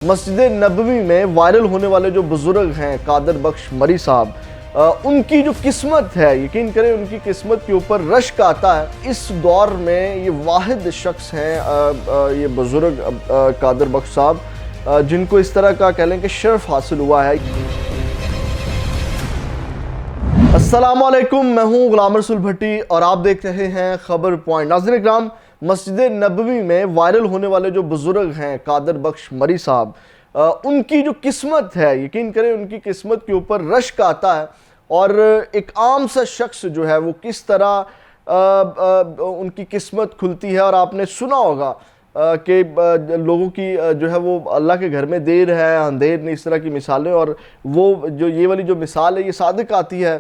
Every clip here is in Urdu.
مسجد نبوی میں وائرل ہونے والے جو بزرگ ہیں قادر بخش مری صاحب، ان کی جو قسمت ہے، یقین کریں ان کی قسمت کے اوپر رشک آتا ہے۔ اس دور میں یہ واحد شخص ہیں یہ بزرگ قادر بخش صاحب، جن کو اس طرح کا کہہ لیں کہ شرف حاصل ہوا ہے۔ السلام علیکم، میں ہوں غلام رسول بھٹی اور آپ دیکھ رہے ہیں خبر پوائنٹ۔ ناظرین اکرام، مسجد نبوی میں وائرل ہونے والے جو بزرگ ہیں قادر بخش مری صاحب، ان کی جو قسمت ہے، یقین کریں ان کی قسمت کے اوپر رشک آتا ہے، اور ایک عام سا شخص جو ہے وہ کس طرح ان کی قسمت کھلتی ہے۔ اور آپ نے سنا ہوگا کہ لوگوں کی جو ہے وہ اللہ کے گھر میں دیر ہے اندھیر نہیں، اس طرح کی مثالیں، اور وہ جو یہ والی جو مثال ہے یہ صادق آتی ہے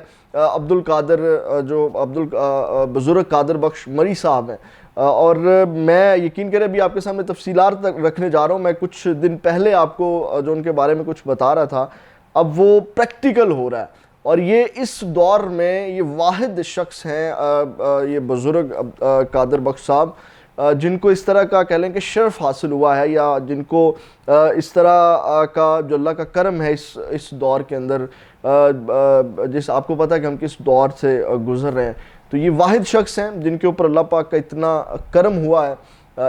بزرگ قادر بخش مری صاحب ہیں۔ اور میں یقین کریں ابھی آپ کے سامنے تفصیلات رکھنے جا رہا ہوں۔ میں کچھ دن پہلے آپ کو جو ان کے بارے میں کچھ بتا رہا تھا، اب وہ پریکٹیکل ہو رہا ہے، اور یہ اس دور میں یہ واحد شخص ہیں یہ بزرگ قادر بخش صاحب، جن کو اس طرح کا کہہ لیں کہ شرف حاصل ہوا ہے، یا جن کو اس طرح کا جو اللہ کا کرم ہے اس دور کے اندر، جس آپ کو پتہ ہے کہ ہم کس دور سے گزر رہے ہیں، تو یہ واحد شخص ہیں جن کے اوپر اللہ پاک کا اتنا کرم ہوا ہے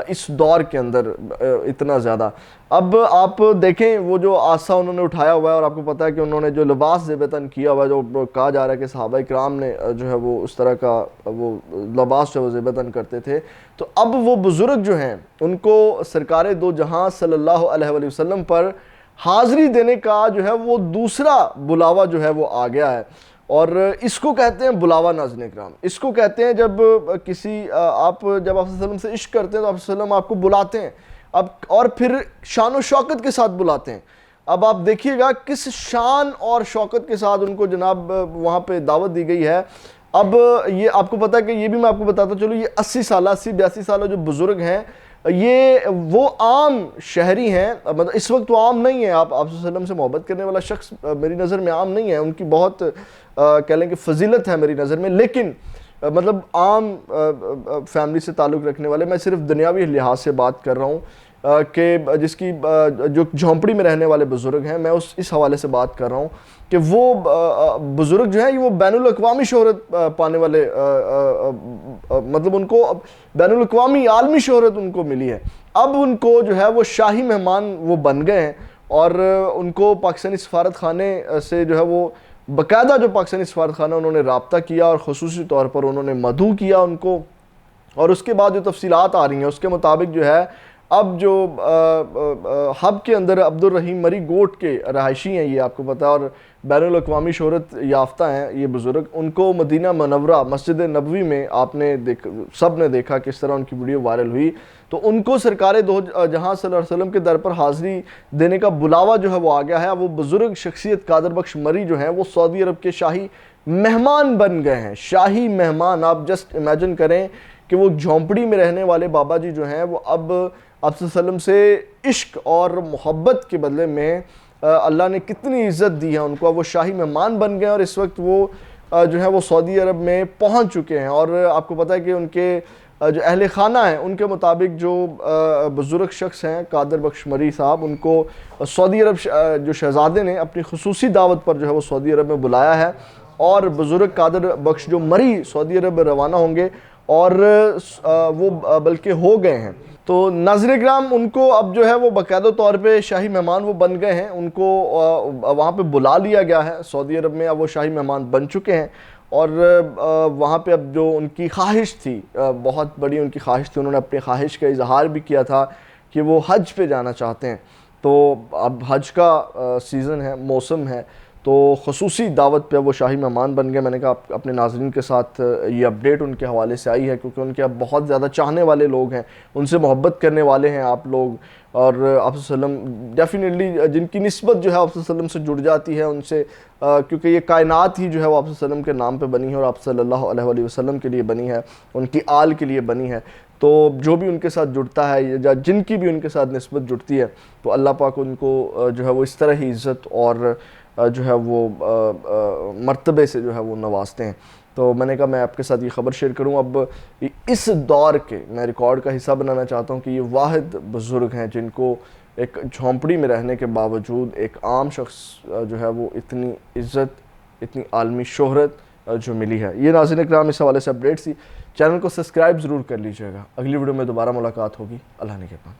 اس دور کے اندر اتنا زیادہ۔ اب آپ دیکھیں وہ جو آسا انہوں نے اٹھایا ہوا ہے، اور آپ کو پتہ ہے کہ انہوں نے جو لباس زیبتاً کیا ہوا ہے، جو کہا جا رہا ہے کہ صحابہ کرام نے جو ہے وہ اس طرح کا وہ لباس جو زیبتاً کرتے تھے، تو اب وہ بزرگ جو ہیں ان کو سرکار دو جہاں صلی اللہ علیہ وآلہ وسلم پر حاضری دینے کا جو ہے وہ دوسرا بلاوا جو ہے وہ آ گیا ہے، اور اس کو کہتے ہیں بلاوا۔ ناظرین اکرام، اس کو کہتے ہیں جب آپ صلی اللہ علیہ وسلم سے عشق کرتے ہیں تو آپ صلی اللہ علیہ وسلم آپ کو بلاتے ہیں، اب اور پھر شان و شوکت کے ساتھ بلاتے ہیں۔ اب آپ دیکھیے گا کس شان اور شوکت کے ساتھ ان کو جناب وہاں پہ دعوت دی گئی ہے۔ اب یہ آپ کو پتہ ہے کہ یہ بھی میں آپ کو بتاتا چلوں، یہ 82 سالہ جو بزرگ ہیں، یہ وہ عام شہری ہیں، مطلب اس وقت وہ عام نہیں ہیں۔ آپ صلی اللہ علیہ وسلم سے محبت کرنے والا شخص میری نظر میں عام نہیں ہے، ان کی بہت کہہ لیں کہ فضیلت ہے میری نظر میں، لیکن مطلب عام فیملی سے تعلق رکھنے والے، میں صرف دنیاوی لحاظ سے بات کر رہا ہوں کہ جس کی جو جھونپڑی میں رہنے والے بزرگ ہیں، میں اس حوالے سے بات کر رہا ہوں کہ وہ بزرگ جو ہیں وہ بین الاقوامی شہرت پانے والے، مطلب ان کو بین الاقوامی عالمی شہرت ان کو ملی ہے۔ اب ان کو جو ہے وہ شاہی مہمان وہ بن گئے ہیں، اور ان کو پاکستانی سفارت خانے سے جو ہے وہ باقاعدہ جو پاکستانی سفارت خانہ انہوں نے رابطہ کیا، اور خصوصی طور پر انہوں نے مدعو کیا ان کو، اور اس کے بعد جو تفصیلات آ رہی ہیں اس کے مطابق جو ہے اب جو ہب کے اندر عبد الرحیم مری گوٹ کے رہائشی ہیں، یہ آپ کو پتہ ہے، اور بین الاقوامی شہرت یافتہ ہیں یہ بزرگ، ان کو مدینہ منورہ مسجد نبوی میں آپ نے سب نے دیکھا کس طرح ان کی ویڈیو وائرل ہوئی، تو ان کو سرکار دو جہاں صلی اللہ علیہ وسلم کے در پر حاضری دینے کا بلاوا جو ہے وہ آ گیا ہے۔ وہ بزرگ شخصیت قادر بخش مری جو ہیں وہ سعودی عرب کے شاہی مہمان بن گئے ہیں۔ شاہی مہمان، آپ جسٹ امیجن کریں کہ وہ جھونپڑی میں رہنے والے بابا جی جو ہیں وہ اب آپ صلی اللہ علیہ وسلم سے عشق اور محبت کے بدلے میں اللہ نے کتنی عزت دی ہے ان کو، وہ شاہی مہمان بن گئے، اور اس وقت وہ جو ہے وہ سعودی عرب میں پہنچ چکے ہیں۔ اور آپ کو پتہ ہے کہ ان کے جو اہل خانہ ہیں ان کے مطابق جو بزرگ شخص ہیں قادر بخش مری صاحب، ان کو سعودی عرب جو شہزادے نے اپنی خصوصی دعوت پر جو ہے وہ سعودی عرب میں بلایا ہے، اور بزرگ قادر بخش جو مری سعودی عرب روانہ ہوں گے، اور وہ بلکہ ہو گئے ہیں۔ تو ناظرین اکرام، ان کو اب جو ہے وہ باقاعدہ طور پہ شاہی مہمان وہ بن گئے ہیں، ان کو وہاں پہ بلا لیا گیا ہے سعودی عرب میں، اب وہ شاہی مہمان بن چکے ہیں، اور وہاں پہ اب جو ان کی خواہش تھی، بہت بڑی ان کی خواہش تھی، انہوں نے اپنی خواہش کا اظہار بھی کیا تھا کہ وہ حج پہ جانا چاہتے ہیں، تو اب حج کا سیزن ہے، موسم ہے، تو خصوصی دعوت پہ وہ شاہی مہمان بن گئے۔ میں نے کہا اپنے ناظرین کے ساتھ یہ اپڈیٹ ان کے حوالے سے آئی ہے، کیونکہ ان کے اب بہت زیادہ چاہنے والے لوگ ہیں، ان سے محبت کرنے والے ہیں آپ لوگ، اور آپ صلی اللہ علیہ وسلم ڈیفینیٹلی جن کی نسبت جو ہے آپ صلی اللہ علیہ وسلم سے جڑ جاتی ہے ان سے، کیونکہ یہ کائنات ہی جو ہے وہ آپ صلی اللہ علیہ وسلم کے نام پہ بنی ہے، اور آپ صلی اللہ علیہ وآلہ وسلم کے لیے بنی ہے، ان کی آل کے لیے بنی ہے، تو جو بھی ان کے ساتھ جڑتا ہے یا جن کی بھی ان کے ساتھ نسبت جڑتی ہے، تو اللہ پاک ان کو جو ہے وہ اس طرح ہی عزت اور جو ہے وہ مرتبے سے جو ہے وہ نوازتے ہیں۔ تو میں نے کہا میں آپ کے ساتھ یہ خبر شیئر کروں۔ اب اس دور کے میں ریکارڈ کا حصہ بنانا چاہتا ہوں کہ یہ واحد بزرگ ہیں جن کو ایک جھونپڑی میں رہنے کے باوجود ایک عام شخص جو ہے وہ اتنی عزت، اتنی عالمی شہرت جو ملی ہے. یہ ناظرین اکرام اس حوالے سے اپڈیٹس تھی. چینل کو سبسکرائب ضرور کر لیجیے گا. اگلی ویڈیو میں دوبارہ ملاقات ہوگی. اللہ نگہبان.